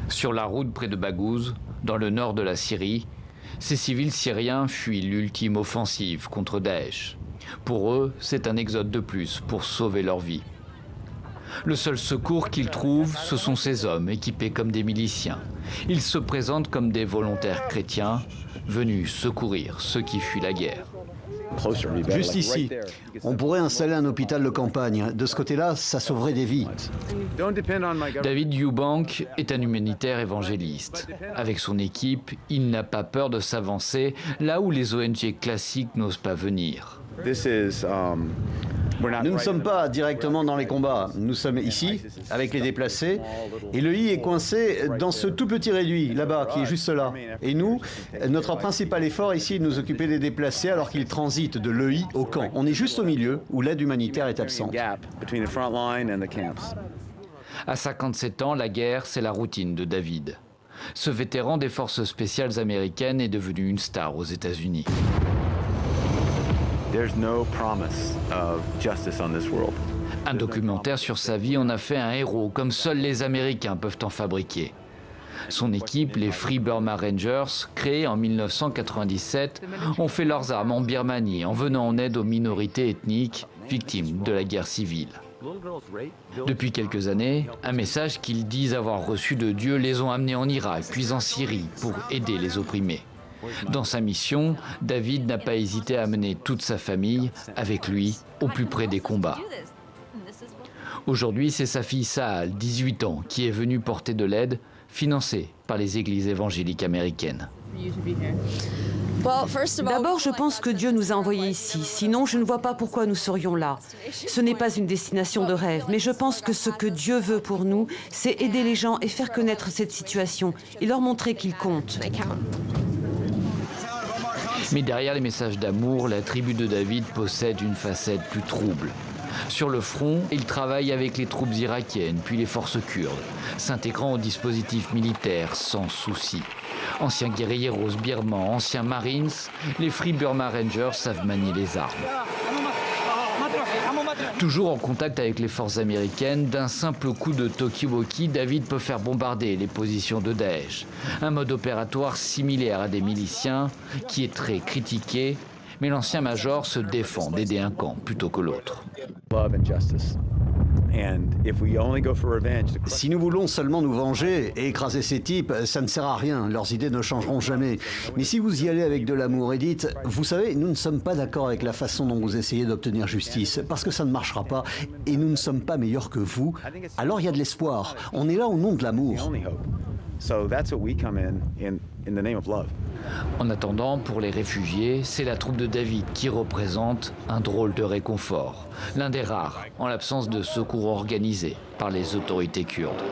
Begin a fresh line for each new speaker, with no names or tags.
Sur la route près de Baghouz, dans le nord de la Syrie, ces civils syriens fuient l'ultime offensive contre Daesh. Pour eux, c'est un exode de plus pour sauver leur vie. Le seul secours qu'ils trouvent, ce sont ces hommes équipés comme des miliciens. Ils se présentent comme des volontaires chrétiens, venus secourir ceux qui fuient la guerre.
Juste ici, on pourrait installer un hôpital de campagne. De ce côté-là, ça sauverait des vies.
David Eubank est un humanitaire évangéliste. Avec son équipe, il n'a pas peur de s'avancer là où les ONG classiques n'osent pas venir.
Nous ne sommes pas directement dans les combats. Nous sommes ici, avec les déplacés, et le I est coincé dans ce tout petit réduit, là-bas, qui est juste là. Et nous, notre principal effort ici est de nous occuper des déplacés alors qu'ils transitent de l'EI au camp. On est juste au milieu, où l'aide humanitaire est absente.
À 57 ans, la guerre, c'est la routine de David. Ce vétéran des forces spéciales américaines est devenu une star aux États-Unis. Un documentaire sur sa vie en a fait un héros, comme seuls les Américains peuvent en fabriquer. Son équipe, les Free Burma Rangers, créés en 1997, ont fait leurs armes en Birmanie en venant en aide aux minorités ethniques victimes de la guerre civile. Depuis quelques années, un message qu'ils disent avoir reçu de Dieu les ont amenés en Irak, puis en Syrie, pour aider les opprimés. Dans sa mission, David n'a pas hésité à amener toute sa famille avec lui au plus près des combats. Aujourd'hui, c'est sa fille Sahal, 18 ans, qui est venue porter de l'aide, financée par les églises évangéliques américaines.
D'abord, je pense que Dieu nous a envoyés ici. Sinon, je ne vois pas pourquoi nous serions là. Ce n'est pas une destination de rêve, mais je pense que ce que Dieu veut pour nous, c'est aider les gens et faire connaître cette situation et leur montrer qu'ils comptent.
Mais derrière les messages d'amour, la tribu de David possède une facette plus trouble. Sur le front, il travaille avec les troupes irakiennes, puis les forces kurdes, s'intégrant au dispositif militaire sans souci. Anciens guerrilleros birmans, anciens Marines, les Free Burma Rangers savent manier les armes. Toujours en contact avec les forces américaines, d'un simple coup de talkie-walkie, David peut faire bombarder les positions de Daesh. Un mode opératoire similaire à des miliciens qui est très critiqué, mais l'ancien major se défend d'aider un camp plutôt que l'autre.
Si nous voulons seulement nous venger et écraser ces types, ça ne sert à rien, leurs idées ne changeront jamais. Mais si vous y allez avec de l'amour et dites, vous savez, nous ne sommes pas d'accord avec la façon dont vous essayez d'obtenir justice, parce que ça ne marchera pas, et nous ne sommes pas meilleurs que vous, alors il y a de l'espoir. On est là au nom de l'amour.
En attendant, pour les réfugiés, c'est la troupe de David qui représente un drôle de réconfort. L'un des rares, en l'absence de secours organisés par les autorités kurdes.